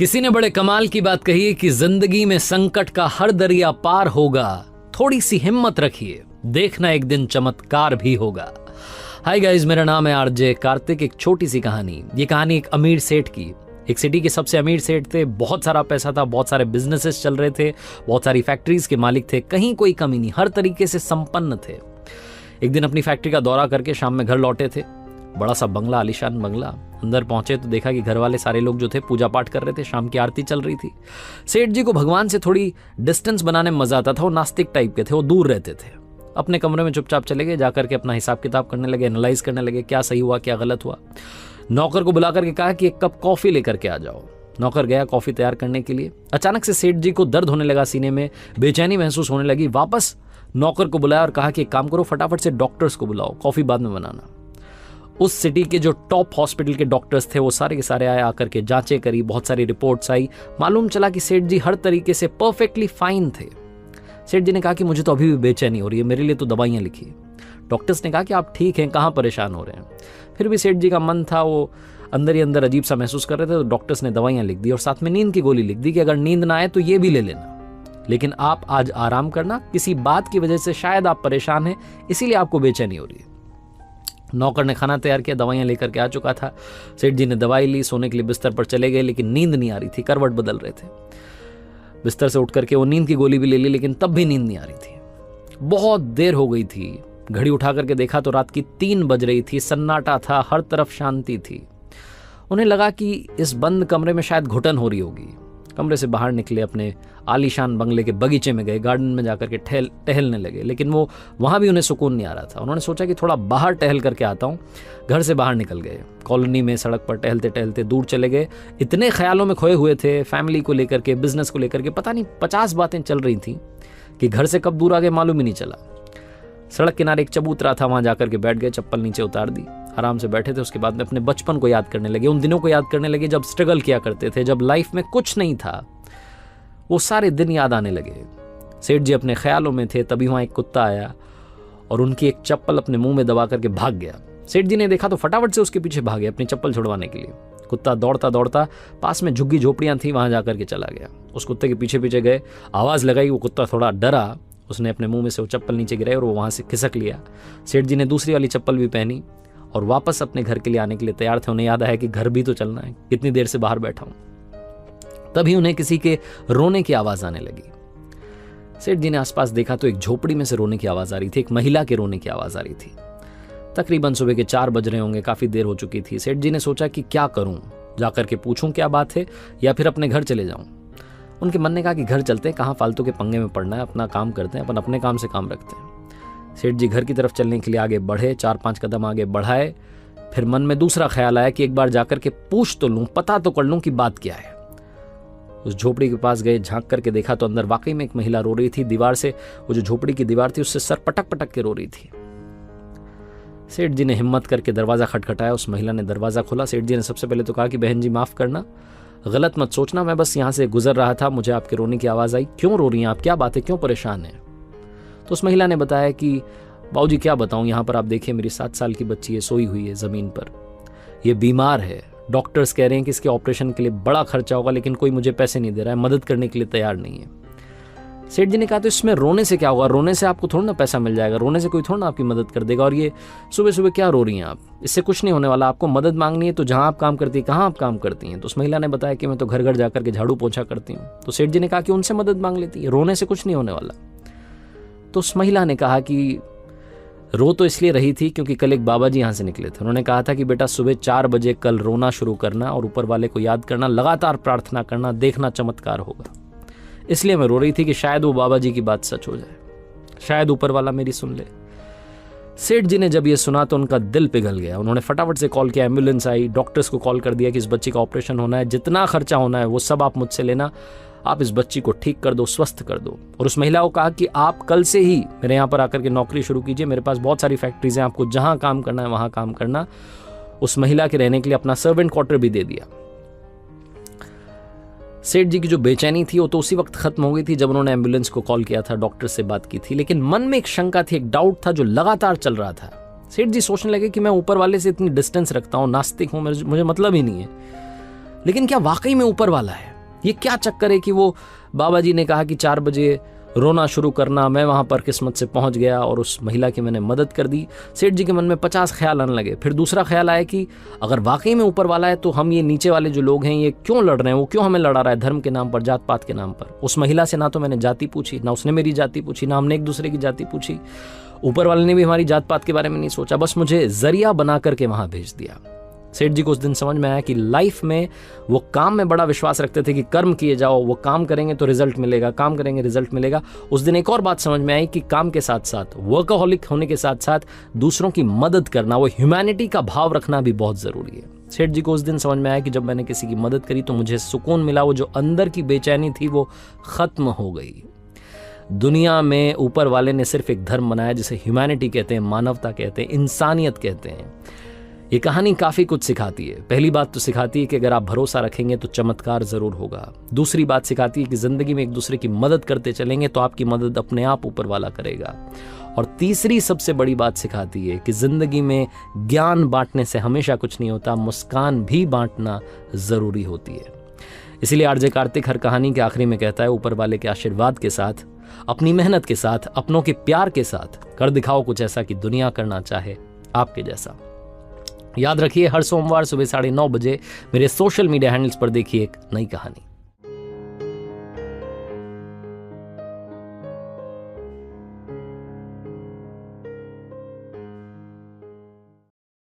किसी ने बड़े कमाल की बात कही है कि जिंदगी में संकट का हर दरिया पार होगा, थोड़ी सी हिम्मत रखिए, देखना एक दिन चमत्कार भी होगा। हाय गाइस, मेरा नाम है आरजे कार्तिक। एक छोटी सी कहानी। ये कहानी एक अमीर सेठ की। एक सिटी के सबसे अमीर सेठ थे, बहुत सारा पैसा था, बहुत सारे बिजनेसेस चल रहे थे, बहुत सारी फैक्ट्रीज के मालिक थे, कहीं कोई कमी नहीं, हर तरीके से संपन्न थे। एक दिन अपनी फैक्ट्री का दौरा करके शाम में घर लौटे थे। बड़ा सा बंगला, आलीशान बंगला। अंदर पहुंचे तो देखा कि घर वाले सारे लोग जो थे पूजा पाठ कर रहे थे, शाम की आरती चल रही थी। सेठ जी को भगवान से थोड़ी डिस्टेंस बनाने में मजा आता था। वो नास्तिक टाइप के थे, वो दूर रहते थे। अपने कमरे में चुपचाप चले गए, जाकर के अपना हिसाब किताब करने लगे, एनालाइज करने लगे क्या सही हुआ क्या गलत हुआ। नौकर को बुला करके कहा कि एक कप कॉफी लेकर के आ जाओ। नौकर गया कॉफी तैयार करने के लिए। अचानक से सेठ जी को दर्द होने लगा सीने में, बेचैनी महसूस होने लगी। वापस नौकर को बुलाया और कहा कि एक काम करो, फटाफट से डॉक्टर्स को बुलाओ, कॉफी बाद में बनाना। उस सिटी के जो टॉप हॉस्पिटल के डॉक्टर्स थे वो सारे के सारे आए, आकर के जांचें करी, बहुत सारी रिपोर्ट्स आई। मालूम चला कि सेठ जी हर तरीके से परफेक्टली फाइन थे। सेठ जी ने कहा कि मुझे तो अभी भी बेचैनी हो रही है, मेरे लिए तो दवाइयां लिखी। डॉक्टर्स ने कहा कि आप ठीक हैं, कहाँ परेशान हो रहे हैं। फिर भी सेठ जी का मन था, वो अंदर ही अंदर अजीब सा महसूस कर रहे थे। तो डॉक्टर्स ने दवाइयां लिख दी और साथ में नींद की गोली लिख दी कि अगर नींद ना आए तो ये भी ले लेना, लेकिन आप आज आराम करना, किसी बात की वजह से शायद आप परेशान हैं, इसीलिए आपको बेचैनी हो रही है। नौकर ने खाना तैयार किया, दवाइयां लेकर के आ चुका था। सेठ जी ने दवाई ली, सोने के लिए बिस्तर पर चले गए, लेकिन नींद नहीं आ रही थी, करवट बदल रहे थे। बिस्तर से उठ करके वो नींद की गोली भी ले ली, लेकिन तब भी नींद नहीं आ रही थी। बहुत देर हो गई थी। घड़ी उठा करके देखा तो रात की 3 बज रही थी। सन्नाटा था, हर तरफ शांति थी। उन्हें लगा कि इस बंद कमरे में शायद घुटन हो रही होगी। कमरे से बाहर निकले, अपने आलीशान बंगले के बगीचे में गए, गार्डन में जाकर के टहलने लगे, लेकिन वो वहाँ भी उन्हें सुकून नहीं आ रहा था। उन्होंने सोचा कि थोड़ा बाहर टहल करके आता हूँ। घर से बाहर निकल गए, कॉलोनी में सड़क पर टहलते टहलते दूर चले गए। इतने ख्यालों में खोए हुए थे, फैमिली को लेकर के, बिजनेस को लेकर के, पता नहीं 50 बातें चल रही थी कि घर से कब दूर आ गए मालूम ही नहीं चला। सड़क किनारे एक चबूतरा था, वहां जाकर के बैठ गए, चप्पल नीचे उतार दी, आराम से बैठे थे। उसके बाद में अपने बचपन को याद करने लगे, उन दिनों को याद करने लगे जब स्ट्रगल किया करते थे, जब लाइफ में कुछ नहीं था। वो सारे दिन याद आने लगे। सेठ जी अपने ख्यालों में थे, तभी वहां एक कुत्ता आया और उनकी एक चप्पल अपने मुंह में दबा करके भाग गया। सेठ जी ने देखा तो फटाफट से उसके पीछे भागे अपनी चप्पल छुड़वाने के लिए। कुत्ता दौड़ता दौड़ता पास में झुग्गी झोपड़ियां थी, वहां जाकर के चला गया। उस कुत्ते के पीछे पीछे गए, आवाज लगाई, वो कुत्ता थोड़ा डरा, उसने अपने मुंह में से वो चप्पल नीचे गिराई और वो वहां से खिसक लिया। सेठ जी ने दूसरी वाली चप्पल भी पहनी और वापस अपने घर के लिए आने के लिए तैयार थे। उन्हें याद आया कि घर भी तो चलना है, कितनी देर से बाहर बैठा हूं। तभी उन्हें किसी के रोने की आवाज आने लगी। सेठ जी ने आसपास देखा तो एक झोपड़ी में से रोने की आवाज आ रही थी, एक महिला के रोने की आवाज आ रही थी। तकरीबन सुबह के 4 बज रहे होंगे, काफी देर हो चुकी थी। सेठ जी ने सोचा कि क्या करूं, जाकर के पूछूं क्या बात है या फिर अपने घर चले जाऊं। उनके मन ने कहा कि घर चलते हैं, कहां फालतू के पंगे में पड़ना है, अपना काम करते हैं, अपन अपने काम से काम रखते हैं। सेठ जी घर की तरफ चलने के लिए आगे बढ़े, 4-5 कदम आगे बढ़ाए। फिर मन में दूसरा ख्याल आया कि एक बार जाकर के पूछ तो लूं, पता तो कर लूं कि बात क्या है। उस झोपड़ी के पास गए, झांक करके देखा तो अंदर वाकई में एक महिला रो रही थी। दीवार से, वो जो झोपड़ी की दीवार थी, उससे सर पटक पटक के रो रही थी। सेठ जी ने हिम्मत करके दरवाजा खटखटाया। उस महिला ने दरवाजा खोला। सेठ जी ने सबसे पहले तो कहा कि बहन जी माफ करना, गलत मत सोचना, मैं बस यहाँ से गुजर रहा था, मुझे आपके रोने की आवाज आई। क्यों रो रही हैं आप, क्या बात है, क्यों परेशान हैं? तो उस महिला ने बताया कि बाबूजी क्या बताऊं, यहाँ पर आप देखिए मेरी 7 साल की बच्ची है, सोई हुई है जमीन पर, ये बीमार है। डॉक्टर्स कह रहे हैं कि इसके ऑपरेशन के लिए बड़ा खर्चा होगा, लेकिन कोई मुझे पैसे नहीं दे रहा है, मदद करने के लिए तैयार नहीं है। सेठ जी ने कहा तो इसमें रोने से क्या होगा, रोने से आपको थोड़ा ना पैसा मिल जाएगा, रोने से कोई थोड़ा ना आपकी मदद कर देगा। और ये सुबह सुबह क्या रो रही हैं आप, इससे कुछ नहीं होने वाला। आपको मदद मांगनी है तो जहां आप काम करती है, कहाँ आप काम करती हैं? तो उस महिला ने बताया कि मैं तो घर घर जाकर के झाड़ू पोछा करती हूँ। तो सेठ जी ने कहा कि उनसे मदद मांग लेती है, रोने से कुछ नहीं होने वाला। तो उस महिला ने कहा कि रो तो इसलिए रही थी क्योंकि कल एक बाबा जी यहाँ से निकले थे। उन्होंने कहा था कि बेटा सुबह 4 बजे कल रोना शुरू करना और ऊपर वाले को याद करना, लगातार प्रार्थना करना, देखना चमत्कार होगा। इसलिए मैं रो रही थी कि शायद वो बाबा जी की बात सच हो जाए, शायद ऊपर वाला मेरी सुन ले। सेठ जी ने जब ये सुना तो उनका दिल पिघल गया। उन्होंने फटाफट से कॉल किया, एम्बुलेंस आई, डॉक्टर्स को कॉल कर दिया कि इस बच्ची का ऑपरेशन होना है, जितना खर्चा होना है वो सब आप मुझसे लेना, आप इस बच्ची को ठीक कर दो, स्वस्थ कर दो। और उस महिला को कहा कि आप कल से ही मेरे यहाँ पर आकर के नौकरी शुरू कीजिए, मेरे पास बहुत सारी फैक्ट्रीज हैं, आपको जहां काम करना है वहां काम करना। उस महिला के रहने के लिए अपना सर्वेंट क्वार्टर भी दे दिया। सेठ जी की जो बेचैनी थी वो तो उसी वक्त खत्म हो गई थी जब उन्होंने एम्बुलेंस को कॉल किया था, डॉक्टर से बात की थी। लेकिन मन में एक शंका थी, एक डाउट था जो लगातार चल रहा था। सेठ जी सोचने लगे कि मैं ऊपर वाले से इतनी डिस्टेंस रखता हूँ, नास्तिक हूँ, मुझे मतलब ही नहीं है, लेकिन क्या वाकई में ऊपर वाला है? ये क्या चक्कर है कि वो बाबा जी ने कहा कि 4 बजे रोना शुरू करना, मैं वहाँ पर किस्मत से पहुँच गया और उस महिला की मैंने मदद कर दी। सेठ जी के मन में 50 ख्याल आने लगे। फिर दूसरा ख्याल आया कि अगर वाकई में ऊपर वाला है तो हम ये नीचे वाले जो लोग हैं ये क्यों लड़ रहे हैं, वो क्यों हमें लड़ा रहा है धर्म के नाम पर, जात पात के नाम पर। उस महिला से ना तो मैंने जाति पूछी, ना उसने मेरी जाति पूछी, ना हमने एक दूसरे की जाति पूछी, ऊपर वाले ने भी हमारी जात पात के बारे में नहीं सोचा, बस मुझे जरिया बना करके वहाँ भेज दिया। सेठ जी को उस दिन समझ में आया कि लाइफ में वो काम में बड़ा विश्वास रखते थे कि कर्म किए जाओ, वो काम करेंगे तो रिजल्ट मिलेगा, काम करेंगे रिजल्ट मिलेगा। उस दिन एक और बात समझ में आई कि काम के साथ साथ, वर्कaholic होने के साथ साथ दूसरों की मदद करना, वो ह्यूमैनिटी का भाव रखना भी बहुत ज़रूरी है। सेठ जी को उस दिन समझ में आया कि जब मैंने किसी की मदद करी तो मुझे सुकून मिला, वो जो अंदर की बेचैनी थी वो ख़त्म हो गई। दुनिया में ऊपर वाले ने सिर्फ एक धर्म बनाया जिसे ह्यूमैनिटी कहते हैं, मानवता कहते हैं, इंसानियत कहते हैं। ये कहानी काफ़ी कुछ सिखाती है। पहली बात तो सिखाती है कि अगर आप भरोसा रखेंगे तो चमत्कार ज़रूर होगा। दूसरी बात सिखाती है कि ज़िंदगी में एक दूसरे की मदद करते चलेंगे तो आपकी मदद अपने आप ऊपर वाला करेगा। और तीसरी सबसे बड़ी बात सिखाती है कि ज़िंदगी में ज्ञान बांटने से हमेशा कुछ नहीं होता, मुस्कान भी बांटना ज़रूरी होती है। इसीलिए आरजे कार्तिक हर कहानी के आखिरी में कहता है, ऊपर वाले के आशीर्वाद के साथ, अपनी मेहनत के साथ, अपनों के प्यार के साथ कर दिखाओ कुछ ऐसा कि दुनिया करना चाहे आपके जैसा। याद रखिए, हर सोमवार सुबह 9:30 बजे मेरे सोशल मीडिया हैंडल्स पर देखिए एक नई कहानी।